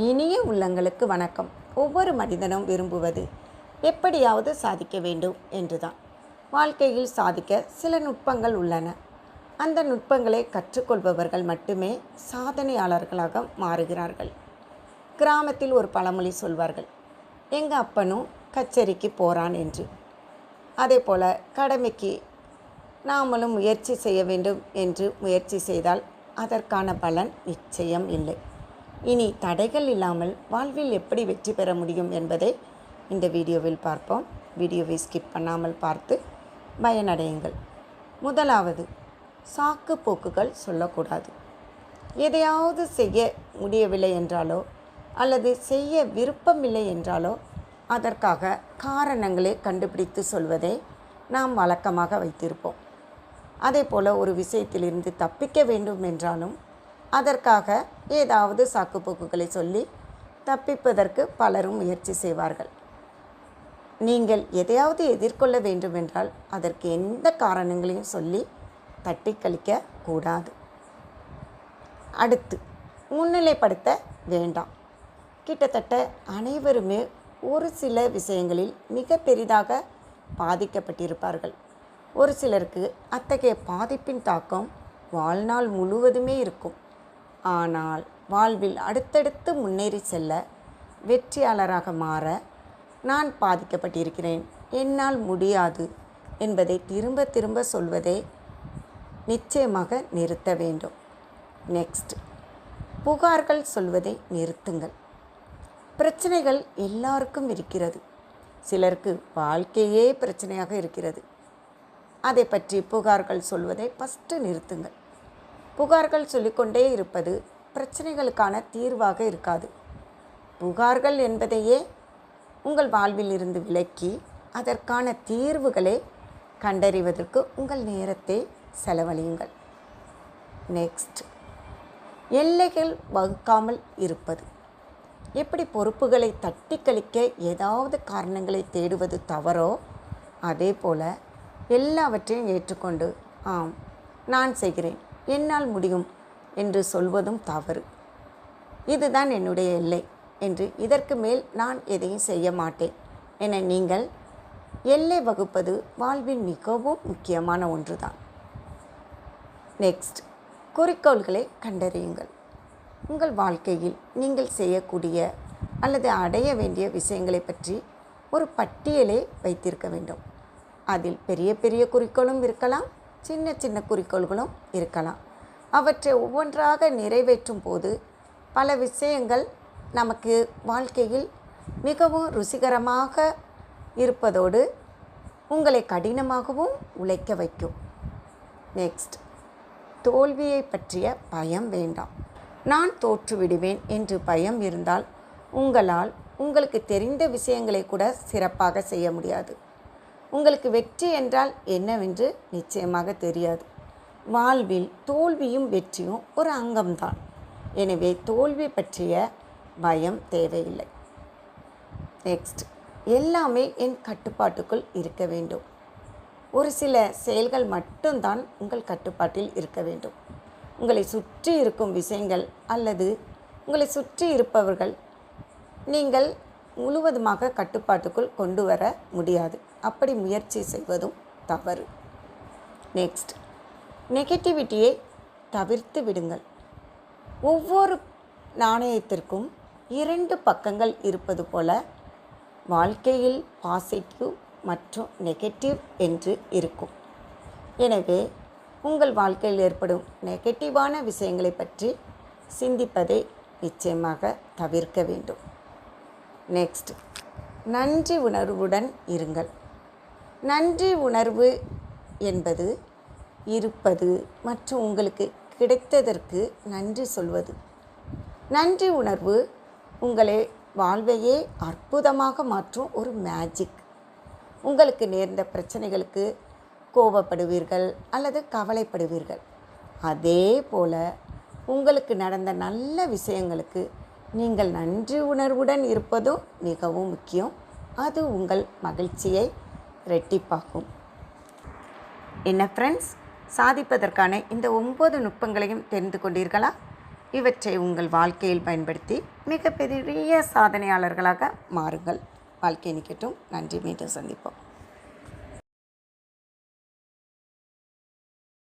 இனிய உள்ளங்களுக்கு வணக்கம். ஒவ்வொரு மனிதனும் விரும்புவது எப்படியாவது சாதிக்க வேண்டும் என்றுதான். வாழ்க்கையில் சாதிக்க சில நுட்பங்கள் உள்ளன. அந்த நுட்பங்களை கற்றுக்கொள்பவர்கள் மட்டுமே சாதனையாளர்களாக மாறுகிறார்கள். கிராமத்தில் ஒரு பழமொழி சொல்வார்கள், எங்கள் அப்பனும் கச்சேரிக்கு போகிறான் என்று. அதே போல் கடமைக்கு நாமளும் முயற்சி செய்ய வேண்டும் என்று முயற்சி செய்தால் அதற்கான பலன் நிச்சயம் இல்லை. இனி தடைகள் இல்லாமல் வாழ்வில் எப்படி வெற்றி பெற முடியும் என்பதை இந்த வீடியோவில் பார்ப்போம். வீடியோவை ஸ்கிப் பண்ணாமல் பார்த்து பயனடையுங்கள். முதலாவது, சாக்கு போக்குகள் சொல்லக்கூடாது. எதையாவது செய்ய முடியவில்லை என்றாலோ அல்லது செய்ய விருப்பமில்லை என்றாலோ அதற்காக காரணங்களை கண்டுபிடித்து சொல்வதை நாம் வழக்கமாக வைத்திருப்போம். அதே போல் ஒரு விஷயத்திலிருந்து தப்பிக்க வேண்டும் என்றாலும் அதற்காக ஏதாவது சாக்குப்போக்குகளை சொல்லி தப்பிப்பதற்கு பலரும் முயற்சி செய்வார்கள். நீங்கள் எதையாவது எதிர்கொள்ள வேண்டுமென்றால் அதற்கு எந்த காரணங்களையும் சொல்லி தட்டி கழிக்க கூடாது. அடுத்து, முன்னிலைப்படுத்த வேண்டாம். கிட்டத்தட்ட அனைவருமே ஒரு சில விஷயங்களில் மிக பெரிதாக பாதிக்கப்பட்டிருப்பார்கள். ஒரு சிலருக்கு அத்தகைய பாதிப்பின் தாக்கம் வாழ்நாள் முழுவதுமே இருக்கும். ஆனால் வாழ்வில் அடுத்தடுத்து முன்னேறி செல்ல, வெற்றியாளராக மாற, நான் பாதிக்கப்பட்டிருக்கிறேன், என்னால் முடியாது என்பதை திரும்ப திரும்ப சொல்வதை நிச்சயமாக நிறுத்த வேண்டும். நெக்ஸ்ட், புகார்கள் சொல்வதை நிறுத்துங்கள். பிரச்சனைகள் எல்லாருக்கும் இருக்கிறது. சிலருக்கு வாழ்க்கையே பிரச்சனையாக இருக்கிறது. அதை பற்றி புகார்கள் சொல்வதை ஃபஸ்ட்டு நிறுத்துங்கள். புகார்கள் சொல்லிக்கொண்டே இருப்பது பிரச்சனைகளுக்கான தீர்வாக இருக்காது. புகார்கள் என்பதையே உங்கள் வாழ்வில் இருந்து விலக்கி அதற்கான தீர்வுகளை கண்டறிவதற்கு உங்கள் நேரத்தை செலவழியுங்கள். நெக்ஸ்ட், எல்லைகள் வகுக்காமல் இருப்பது. எப்படி பொறுப்புகளை தட்டி கழிக்க ஏதாவது காரணங்களை தேடுவது தவறோ, அதே போல் எல்லாவற்றையும் ஏற்றுக்கொண்டு ஆம் நான் செய்கிறேன், என்னால் முடியும் என்று சொல்வதும் தவறு. இதுதான் என்னுடைய எல்லை என்று, இதற்கு மேல் நான் எதையும் செய்ய மாட்டேன் என நீங்கள் எல்லை வகுப்பது வாழ்வில் மிகவும் முக்கியமான ஒன்றுதான். நெக்ஸ்ட், குறிக்கோள்களை கண்டறியுங்கள். உங்கள் வாழ்க்கையில் நீங்கள் செய்யக்கூடிய அல்லது அடைய வேண்டிய விஷயங்களை பற்றி ஒரு பட்டியலை வைத்திருக்க வேண்டும். அதில் பெரிய பெரிய குறிக்கோளும் இருக்கலாம், சின்ன சின்ன குறிக்கோள்களும் இருக்கலாம். அவற்றை ஒவ்வொன்றாக நிறைவேற்றும் போது பல விஷயங்கள் நமக்கு வாழ்க்கையில் மிகவும் ருசிகரமாக இருப்பதோடு உங்களை கடினமாகவும் உழைக்க வைக்கும். நெக்ஸ்ட், தோல்வியை பற்றிய பயம் வேண்டாம். நான் தோற்றுவிடுவேன் என்று பயம் இருந்தால் உங்களால் உங்களுக்கு தெரிந்த விஷயங்களை கூட சிறப்பாக செய்ய முடியாது. உங்களுக்கு வெற்றி என்றால் என்னவென்று நிச்சயமாக தெரியாது. வாழ்வில் தோல்வியும் வெற்றியும் ஒரு அங்கம்தான். எனவே தோல்வி பற்றிய பயம் தேவையில்லை. நெக்ஸ்ட், எல்லாமே என் கட்டுப்பாட்டுக்குள் இருக்க வேண்டும். ஒரு சில செயல்கள் மட்டும்தான் உங்கள் கட்டுப்பாட்டில் இருக்க வேண்டும். உங்களை சுற்றி இருக்கும் விஷயங்கள் அல்லது உங்களை சுற்றி இருப்பவர்கள் நீங்கள் முழுவதுமாக கட்டுப்பாட்டுக்குள் கொண்டு வர முடியாது. அப்படி முயற்சி செய்வதும் தவறு. நெக்ஸ்ட், நெகட்டிவிட்டியை தவிர்த்து விடுங்கள். ஒவ்வொரு நாணயத்திற்கும் இரண்டு பக்கங்கள் இருப்பது போல வாழ்க்கையில் பாசிட்டிவ் மற்றும் நெகட்டிவ் என்று இருக்கும். எனவே உங்கள் வாழ்க்கையில் ஏற்படும் நெகட்டிவான விஷயங்களை பற்றி சிந்திப்பதை நிச்சயமாக தவிர்க்க வேண்டும். நெக்ஸ்ட், நன்றி உணர்வுடன் இருங்கள். நன்றி உணர்வு என்பது இருப்பது மற்றும் உங்களுக்கு கிடைத்ததற்கு நன்றி சொல்வது. நன்றி உணர்வு உங்களை வாழ்வையே அற்புதமாக மாற்றும் ஒரு மேஜிக். உங்களுக்கு நேர்ந்த பிரச்சனைகளுக்கு கோபப்படுவீர்கள் அல்லது கவலைப்படுவீர்கள். அதே போல் உங்களுக்கு நடந்த நல்ல விஷயங்களுக்கு நீங்கள் நன்றி உணர்வுடன் இருப்பதும் மிகவும் முக்கியம். அது உங்கள் மகிழ்ச்சியை இரட்டிப்பாக்கும். என்ன ஃப்ரெண்ட்ஸ், சாதிப்பதற்கான இந்த 9 நுட்பங்களையும் தெரிந்து கொண்டீர்களா? இவற்றை உங்கள் வாழ்க்கையில் பயன்படுத்தி மிகப்பெரிய சாதனையாளர்களாக மாறுங்கள். வாழ்க்கை நிற்கட்டும். நன்றி. மீண்டும் சந்திப்போம்.